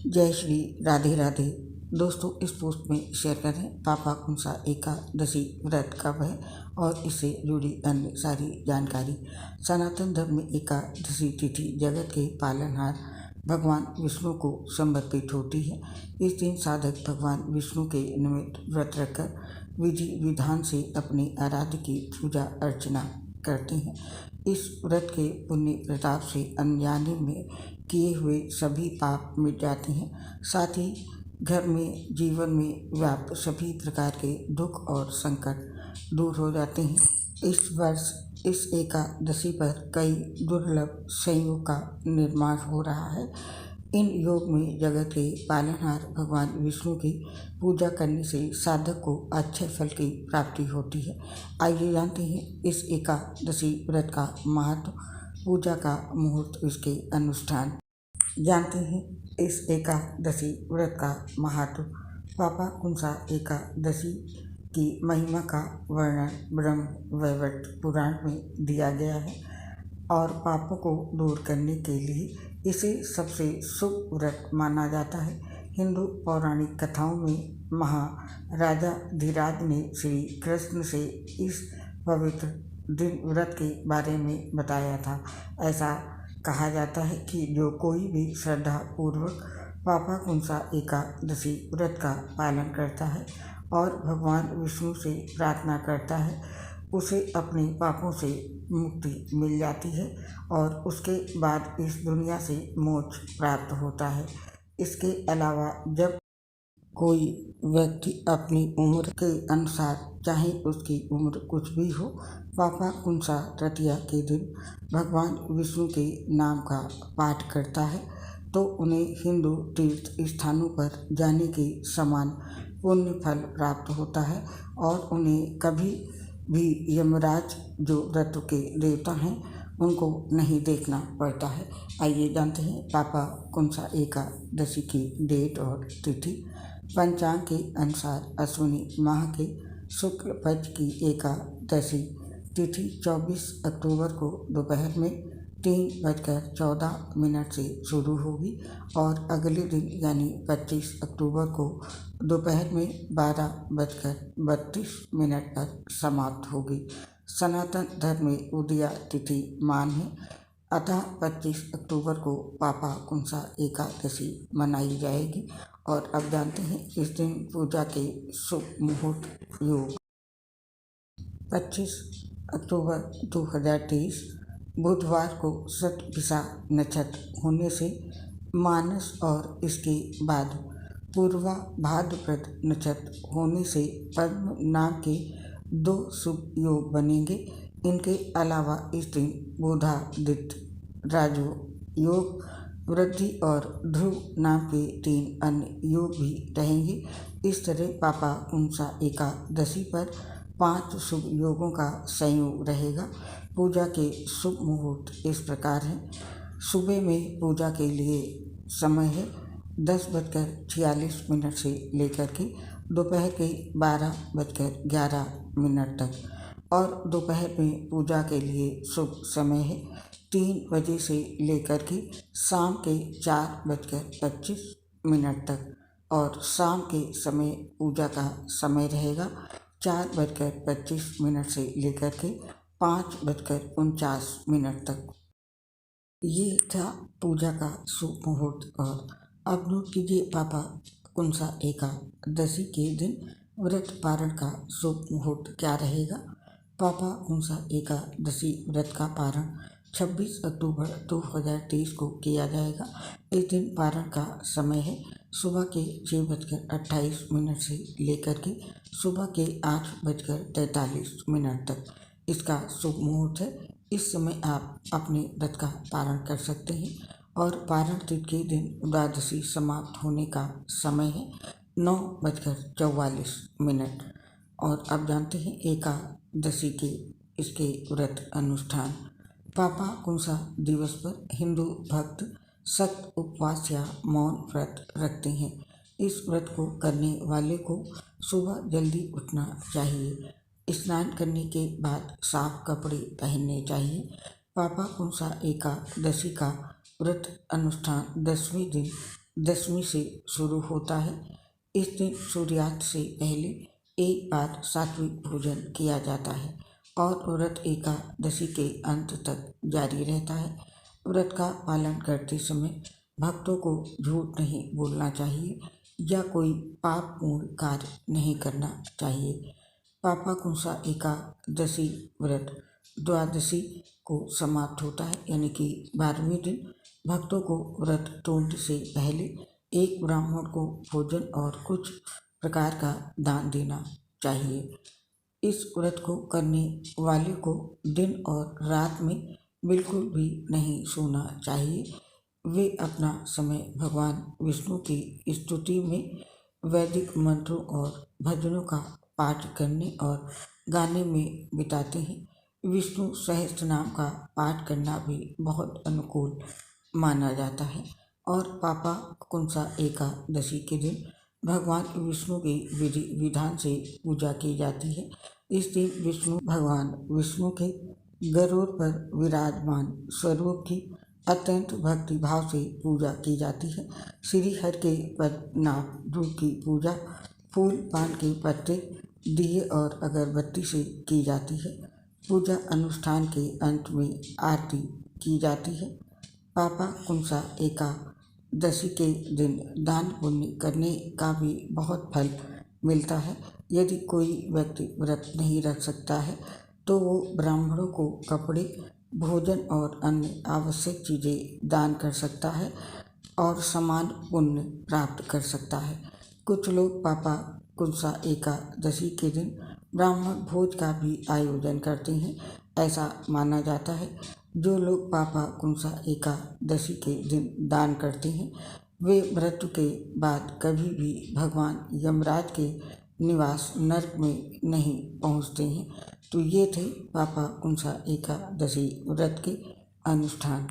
जय श्री राधे राधे। दोस्तों, इस पोस्ट में शेयर करें पापा कुंसा एकादशी व्रत कब है और इससे जुड़ी अन्य सारी जानकारी। सनातन धर्म में एकादशी तिथि जगत के पालनहार भगवान विष्णु को समर्पित होती है। इस दिन साधक भगवान विष्णु के निमित्त व्रत रखकर विधि विधान से अपने आराध्य की पूजा अर्चना करते हैं। इस व्रत के पुण्य प्रताप से अनजाने में किए हुए सभी पाप मिट जाते हैं, साथ ही घर में जीवन में व्याप्त सभी प्रकार के दुख और संकट दूर हो जाते हैं। इस वर्ष इस एकादशी पर कई दुर्लभ संयोग का निर्माण हो रहा है। इन योग में जगत के पालनहार भगवान विष्णु की पूजा करने से साधक को अच्छे फल की प्राप्ति होती है। आइए जानते हैं इस एकादशी व्रत का महत्व, पूजा का मुहूर्त, इसके अनुष्ठान जानते हैं। इस एकादशी व्रत का महत्व। पापा कुंसा एकादशी की महिमा का वर्णन ब्रह्म वैवर्त पुराण में दिया गया है और पापों को दूर करने के लिए इसे सबसे शुभ व्रत माना जाता है। हिंदू पौराणिक कथाओं में महाराजा धीराज ने श्री कृष्ण से इस पवित्र दिन व्रत के बारे में बताया था। ऐसा कहा जाता है कि जो कोई भी श्रद्धा पूर्वक पापा कुंसा एकादशी व्रत का पालन करता है और भगवान विष्णु से प्रार्थना करता है, उसे अपने पापों से मुक्ति मिल जाती है और उसके बाद इस दुनिया से मोक्ष प्राप्त होता है। इसके अलावा जब कोई व्यक्ति अपनी उम्र के अनुसार, चाहे उसकी उम्र कुछ भी हो, पापा कुंसा तृतीया के दिन भगवान विष्णु के नाम का पाठ करता है तो उन्हें हिंदू तीर्थ स्थानों पर जाने के समान पुण्य फल प्राप्त होता है और उन्हें कभी भी यमराज, जो व्रत के देवता हैं, उनको नहीं देखना पड़ता है। आइए जानते हैं पापा कुंसा एकादशी की डेट और तिथि। पंचांग के अनुसार अश्विनी माह के शुक्ल पक्ष की एकादशी तिथि 24 अक्टूबर को दोपहर में 3:14 से शुरू होगी और अगले दिन यानी 25 अक्टूबर को दोपहर में 12:32 पर समाप्त होगी। सनातन धर्म में उदया तिथि मान है, अतः 25 अक्टूबर को पापा कुंसा एकादशी मनाई जाएगी। और अब जानते हैं इस दिन पूजा के शुभ मुहूर्त योग। 25 अक्टूबर 2023 बुधवार को शतभिषा नक्षत्र होने से मानस और इसके बाद पूर्वा भाद्रपद नक्षत्र होने से पद्म नाम के 2 शुभ योग बनेंगे। इनके अलावा इस दिन बुधादित्य राजो योग, वृद्धि और ध्रुव नाम के 3 अन्य योग भी रहेंगे। इस तरह पापा कुंसा एकादशी पर 5 शुभ योगों का संयोग रहेगा। पूजा के शुभ मुहूर्त इस प्रकार है। सुबह में पूजा के लिए समय है 10:46 से लेकर के दोपहर के 12:11 तक और दोपहर में पूजा के लिए शुभ समय है 3 बजे से लेकर के शाम के 4:25 तक और शाम के समय पूजा का समय रहेगा 4:25 से लेकर के 5:49 तक। ये था पूजा का शुभ मुहूर्त। और अब नोट कीजिए पापा कुंसा एकादशी के दिन व्रत पारण का शुभ मुहूर्त क्या रहेगा। पापा कुंसा एकादशी व्रत का पारण 26 अक्टूबर 2023 को किया जाएगा। इस दिन पारण का समय है सुबह के 6:28 से लेकर के सुबह के 8:43 तक। इसका शुभ मुहूर्त है। इस समय आप अपने व्रत का पारण कर सकते हैं और पारण तिथि के दिन द्वादशी समाप्त होने का समय है 9:44। और अब जानते हैं एकादशी के इसके व्रत अनुष्ठान। पापा कुंसा दिवस पर हिंदू भक्त सख्त उपवास या मौन व्रत रखते हैं। इस व्रत को करने वाले को सुबह जल्दी उठना चाहिए। स्नान करने के बाद साफ कपड़े पहनने चाहिए। पापा कुंसा एकादशी का व्रत अनुष्ठान 10वें दिन दशमी से शुरू होता है। इस दिन सूर्यास्त से पहले एक बार सात्विक भोजन किया जाता है और व्रत एकादशी के अंत तक जारी रहता है। व्रत का पालन करते समय भक्तों को झूठ नहीं बोलना चाहिए या कोई पापपूर्ण कार्य नहीं करना चाहिए। पापाकुंसा एकादशी व्रत द्वादशी को समाप्त होता है, यानी कि 12वें दिन भक्तों को व्रत तोड़ने से पहले एक ब्राह्मण को भोजन और कुछ प्रकार का दान देना चाहिए। इस व्रत को करने वाले को दिन और रात में बिल्कुल भी नहीं सोना चाहिए। वे अपना समय भगवान विष्णु की स्तुति में, वैदिक मंत्रों और भजनों का पाठ करने और गाने में बिताते हैं। विष्णु सहस्त्र नाम का पाठ करना भी बहुत अनुकूल माना जाता है और पापाकुंसा एकादशी के दिन भगवान विष्णु की विधि विधान से पूजा की जाती है। इस दिन भगवान विष्णु के गरुड़ पर विराजमान स्वरूप की अत्यंत भक्ति भाव से पूजा की जाती है। श्री हरि के पद्मनाभ रूप की पूजा फूल, पान के पत्ते, दिए और अगरबत्ती से की जाती है। पूजा अनुष्ठान के अंत में आरती की जाती है। पापाकुंसा एकादशी के दिन दान पुण्य करने का भी बहुत फल मिलता है। यदि कोई व्यक्ति व्रत नहीं रख सकता है तो वो ब्राह्मणों को कपड़े, भोजन और अन्य आवश्यक चीज़ें दान कर सकता है और समान पुण्य प्राप्त कर सकता है। कुछ लोग पापाकुंसा एकादशी के दिन ब्राह्मण भोज का भी आयोजन करते हैं। ऐसा माना जाता है जो लोग पापाकुंसा एकादशी के दिन दान करते हैं वे व्रत के बाद कभी भी भगवान यमराज के निवास नरक में नहीं पहुंचते हैं। तो ये थे पापाकुंसा एकादशी व्रत के अनुष्ठान।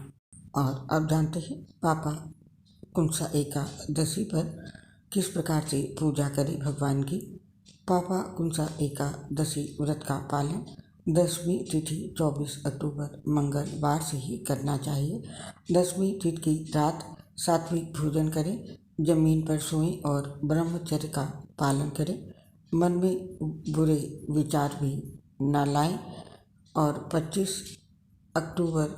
और अब जानते हैं पापाकुंसा एकादशी पर किस प्रकार से पूजा करें भगवान की। पापाकुंसा एकादशी व्रत का पालन 10वीं तिथि 24 अक्टूबर मंगलवार से ही करना चाहिए। 10वीं तिथि की रात सात्विक भोजन करें, जमीन पर सोएं और ब्रह्मचर्य का पालन करें। मन में बुरे विचार भी न लाएं और 25 अक्टूबर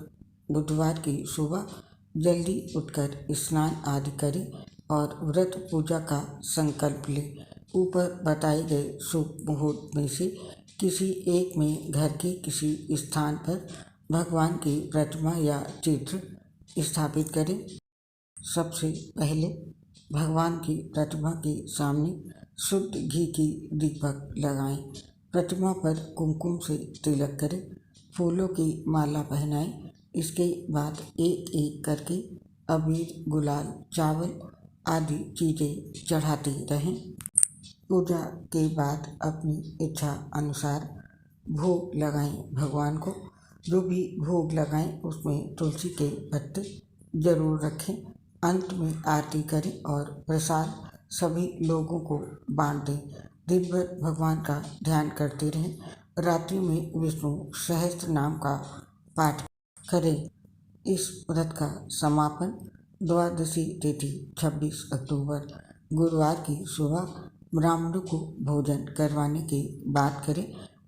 बुधवार की सुबह जल्दी उठकर स्नान आदि करें और व्रत पूजा का संकल्प लें। ऊपर बताए गए शुभ मुहूर्त में से किसी एक में घर के किसी स्थान पर भगवान की प्रतिमा या चित्र स्थापित करें। सबसे पहले भगवान की प्रतिमा के सामने शुद्ध घी की दीपक लगाएं। प्रतिमा पर कुमकुम से तिलक करें, फूलों की माला पहनाएं। इसके बाद एक एक करके अबीर, गुलाल, चावल आदि चीज़ें चढ़ाते रहें। पूजा के बाद अपनी इच्छा अनुसार भोग लगाएं भगवान को। जो भी भोग लगाएं उसमें तुलसी के पत्ते जरूर रखें। अंत में आरती करें और प्रसाद सभी लोगों को बांट दें। दिन भर भगवान का ध्यान करते रहें। रात्रि में विष्णु सहस्त्र नाम का पाठ करें। इस व्रत का समापन द्वादशी तिथि 26 अक्टूबर गुरुवार की सुबह ब्राह्मणों को भोजन करवाने के बाद करें।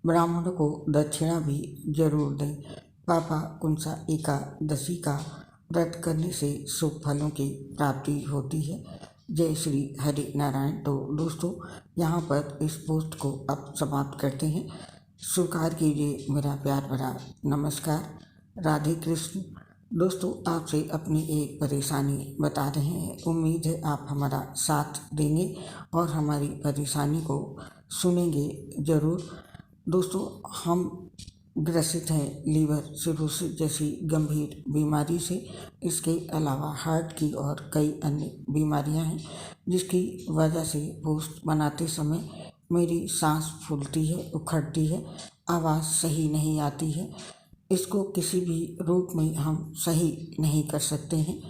ब्राह्मणों को दक्षिणा भी जरूर दें। पापाकुंसा एकादशी का व्रत करने से शुभ फलों की प्राप्ति होती है। जय श्री हरि नारायण। तो दोस्तों, यहाँ पर इस पोस्ट को अब समाप्त करते हैं। स्वीकार कीजिए मेरा प्यार भरा नमस्कार। राधे कृष्ण। दोस्तों, आपसे अपनी एक परेशानी बता रहे हैं। उम्मीद है आप हमारा साथ देंगे और हमारी परेशानी को सुनेंगे ज़रूर। दोस्तों, हम ग्रसित हैं लीवर सिरोसिस जैसी गंभीर बीमारी से। इसके अलावा हार्ट की और कई अन्य बीमारियां हैं जिसकी वजह से पोस्ट बनाते समय मेरी सांस फूलती है, उखड़ती है, आवाज़ सही नहीं आती है। इसको किसी भी रूप में हम सही नहीं कर सकते हैं।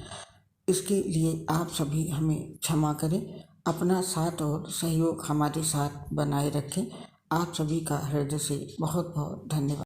इसके लिए आप सभी हमें क्षमा करें, अपना साथ और सहयोग हमारे साथ बनाए रखें। आप सभी का हृदय से बहुत बहुत धन्यवाद।